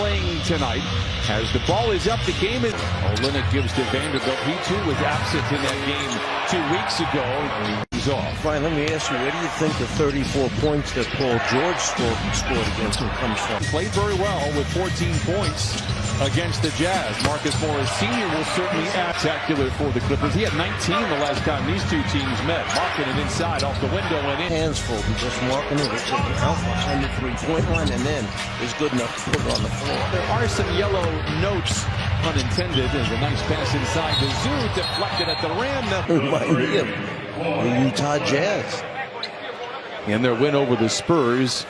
playing tonight. As the ball is up, the game is... Olynyk gives to Vanderbilt. He too was absent in that game 2 weeks ago. He's off. Brian, let me ask you, where do you think the 34 points that Paul George scored against him comes from? Played very well with 14 points against the Jazz. Marcus Morris Sr. will certainly add spectacular for the Clippers. He had 19 the last time these two teams met. Marketing inside off the window and in. Hands full because Marketing will take it out behind the three-point line and then is good enough to put it on the floor. There are some yellow notes, unintended. There's a nice pass inside the Zoo, deflected at the rim. Remind me of the Utah Jazz. In their win over the Spurs.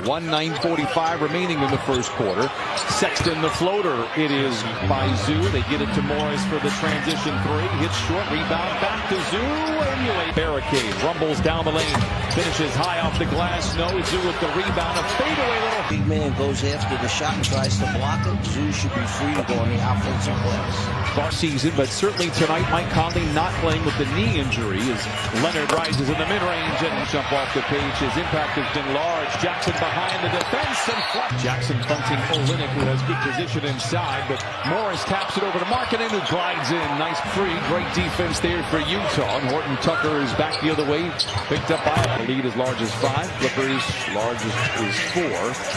1:9:45 remaining in the first quarter. Sexton the floater. It is by Zoo. They get it to Morris for the transition three. Hits short. Rebound back to Zoo. Emulate. Barricade. Rumbles down the lane. Finishes high off the glass. No. Zoo with the rebound. A fadeaway little. Big man goes after the shot and tries to block it. Zoo should be free to go on the offensive glass. Last season, but certainly tonight, Mike Conley not playing with the knee injury as Leonard rises in the mid-range and jump off the page. His impact has been large. Jackson behind the defense and flat. Jackson punting Olynyk, who has good position inside, but Morris taps it over to Markkanen, who glides in. Nice free. Great defense there for Utah. And Horton Tucker is back the other way. Picked up by a lead as large as 5. Clippers large as 4.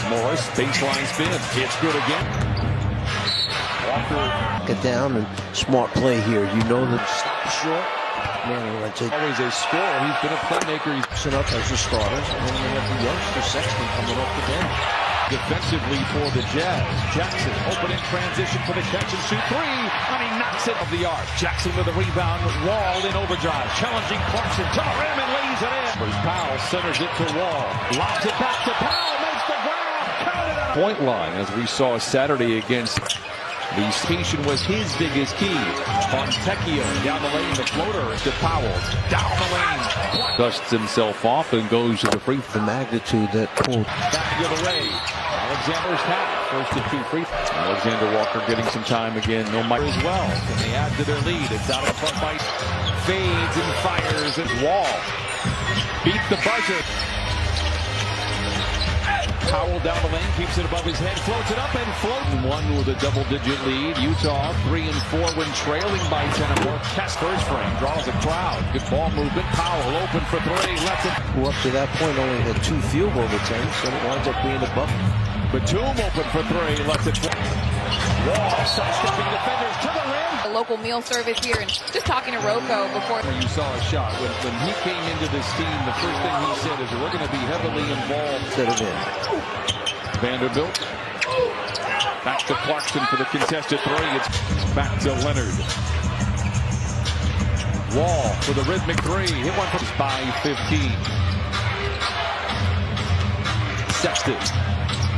Morris, baseline spin. It's good again. Walker. Get down and smart play here. You know that short. Man, always a scorer. He's been a playmaker. He's set up as a starter. And then you have the youngster Sexton coming off the bench. Defensively for the Jazz. Jackson opening transition for the catch and shoot three. And he knocks it off the arc. Jackson with a rebound. Wall in overdrive. Challenging Clarkson to the rim and lays it in. Powell centers it to Wall. Lobs it back to Powell. Makes the ground. Counted on point line as we saw Saturday against... The station was his biggest key. Fontecchio down the lane, the floater to Powell. Down the lane. Dusts himself off and goes to the free. The magnitude that pulled. Back the other way. Alexander's half. First to 2 free. Alexander Walker getting some time again. No Mike as well. And they add to their lead. It's out in front by fades and fires and Wall. Beat the buzzer. Powell down the lane, keeps it above his head, floats it up and floats. One with a double-digit lead. Utah 3 and 4 when trailing by 10 or more. Casper's frame draws a crowd. Good ball movement. Powell open for 3. Lets it. Who up to that point only had 2 field goal attempts, so it winds up being a bucket. Batum open for 3. Lets it. Wall sidestepping defenders to the rim. A local meal service here, and just talking to Rocco before. You saw a shot. When he came into this team, the first thing he said is we're going to be heavily involved. Instead of in. Vanderbilt. Back to Clarkson for the contested 3. It's back to Leonard. Wall for the rhythmic 3. Hit one from by 15. Sexton.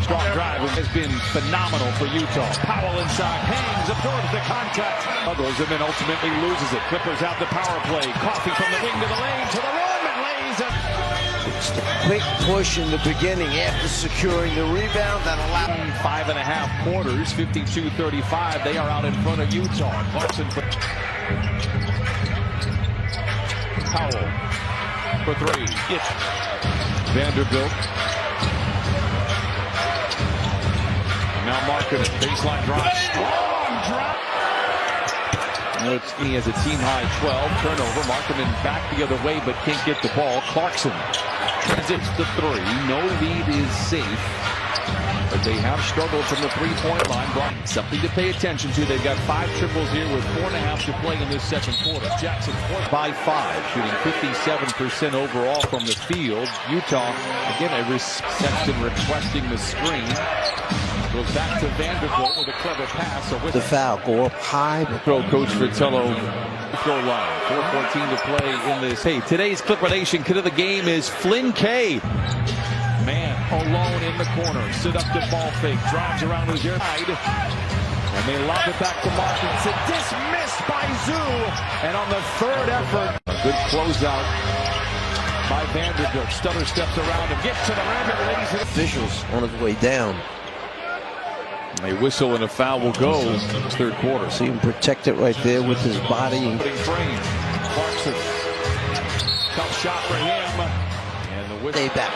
Strong drive has been phenomenal for Utah. Powell inside, hangs, absorbs the contact. Struggles and then ultimately loses it. Clippers out the power play. Coffee from the wing to the lane to the rim and lays it. It's the quick push in the beginning after securing the rebound that allowed 5.5 quarters, 52-35. They are out in front of Utah. Clarkson for Powell for 3. It's Vanderbilt. Now Markkanen, baseline drop, strong drop. He has a team-high 12 turnover. Markkanen back the other way, but can't get the ball. Clarkson transits to 3. No lead is safe, but they have struggled from the three-point line. Something to pay attention to. They've got 5 triples here with 4.5 to play in this second quarter. Jackson by 5, shooting 57% overall from the field. Utah, again, Sexton requesting the screen. Goes back to Vanderbilt with a clever pass. The foul, go up high. Throw Coach Fratello. Throw line. 4:14 to play in this. Hey, today's Clipper Nation kid of the game is Flynn K. Man, alone in the corner. Seductive ball fake. Drives around his side. And they lob it back to Markkanen. It's dismissed by Zoo. And on the 3rd effort, a good closeout by Vanderbilt. Stutter steps around and gets to the rim and lays it. Officials on his way down. A whistle and a foul will go. Third quarter. See him protect it right there with his body. Clarkson. Tough shot for him. And the whistle. Stay back.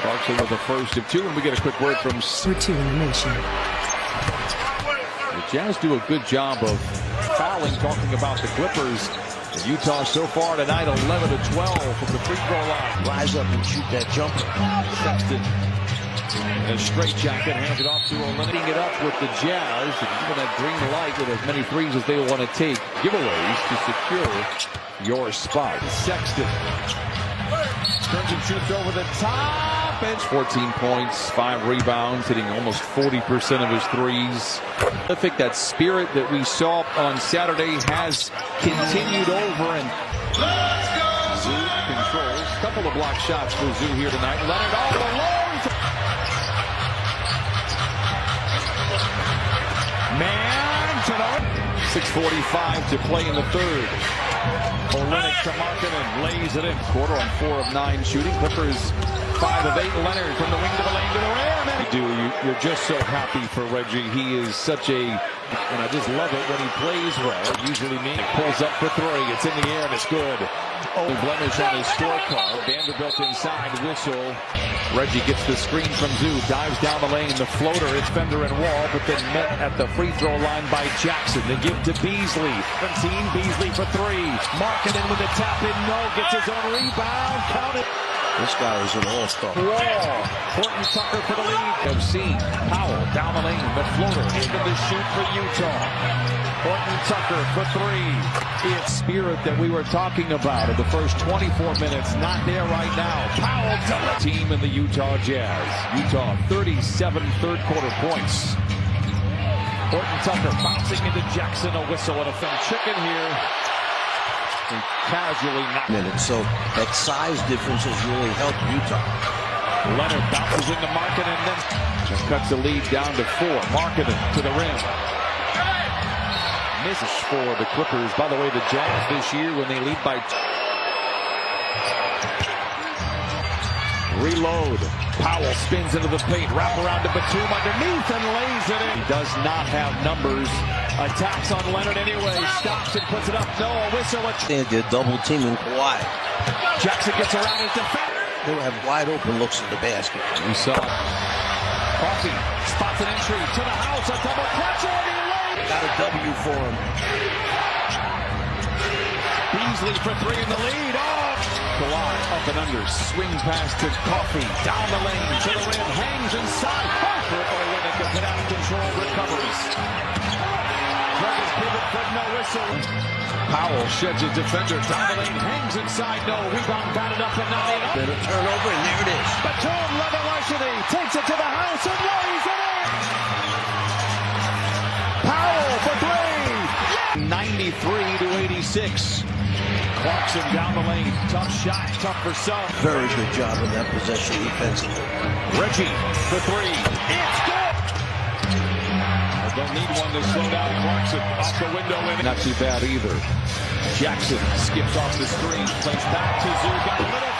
Clarkson with the first of 2, and we get a quick word from For 2 in the nation. The Jazz do a good job of fouling, talking about the Clippers. Utah so far tonight, 11 to 12 from the free throw line. Rise up and shoot that jumper. Sexton in a straight jacket, hands it off to Olenek. It up with the Jazz, and giving that green light with as many threes as they want to take. Giveaways to secure your spot. Sexton turns and shoots over the top. It's 14 points, 5 rebounds, hitting almost 40% of his threes. I think that spirit that we saw on Saturday has continued over, and Zoo controls. A couple of block shots for Zoo here tonight. Leonard all alone. Man to the 6:45 to play in the third. Olenek to Markkanen, lays it in. Quarter on 4 of 9 shooting. Clippers 5 of 8. Leonard from the wing to the lane to the rim. You're just so happy for Reggie. He is such a, and I just love it when he plays well. It usually means pulls up for 3. It's in the air and it's good. Oh, blemish on his scorecard. Vanderbilt inside, whistle. Reggie gets the screen from Zoo, dives down the lane. The floater, it's Fender and Wall, but then met at the free throw line by Jackson. They give to Beasley. 17, Beasley for 3. Markkanen with the tap in, no, gets his own rebound. Count it. This guy is an all-star. Wall. Horton Tucker for the lead. Have seen Powell down the lane. The floater into the shoot for Utah. Horton Tucker for 3. It's spirit that we were talking about in the first 24 minutes. Not there right now. Powell to the team in the Utah Jazz. Utah 37 third quarter points. Horton Tucker bouncing into Jackson. A whistle and a film chicken here. And casually not minutes, so that size difference has really helped Utah. Leonard bounces into Markkanen and then just cuts the lead down to 4. Markkanen to the rim. Misses for the Clippers. By the way, the Jazz this year when they lead by reload. Powell spins into the paint. Wrap around to Batum underneath and lays it in. He does not have numbers. Attacks on Leonard anyway. Stops and puts it up. No, a whistle. They're double teaming Kawhi. Jackson gets around his defense. They'll have wide open looks at the basket. We saw Coffee spots an entry to the house. A double clutch and he lays. Got a W for him. Beasley for 3 in the lead. Oh! Kawhi up and under. Swing pass to Coffee. Down the lane to the rim. Hangs inside. For Olenek to get out of control. Recovers. Dragons pivot for no whistle. Powell sheds his defender. Down the lane. Hangs inside. No. Rebound batted up and not in. Then a turnover and there it is. Batum Levelashity takes it to the house and lays it in. Powell for 3. 93 to 86. Clarkson down the lane. Tough shot. Tough for some. Very good job in that possession defensively. Reggie for 3. It's good. Don't need one to slow down Clarkson. Off the window. Not too bad either. Jackson skips off the screen. Plays back to Zoo. Got a little.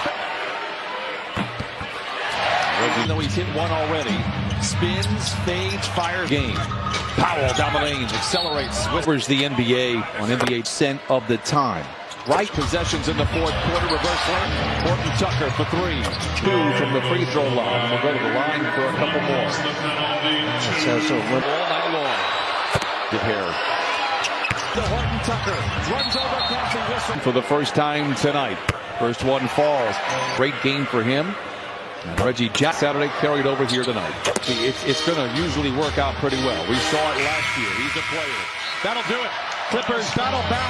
Reggie, though he's hit one already. Spins, fades, fire game. Powell down the lane. Accelerates. Whispers the NBA on NBA cent of the time. Right possessions in the fourth quarter. Reverse lane. Horton Tucker for 3. 2 from the free throw line. And we'll go to the line for a couple more. So All night long. DePere. The Horton Tucker runs over Coffee whistle. For the first time tonight. First one falls. Great game for him. And Reggie Jackson Saturday carried over here tonight. It's going to usually work out pretty well. We saw it last year. He's a player. That'll do it. Clippers battle back.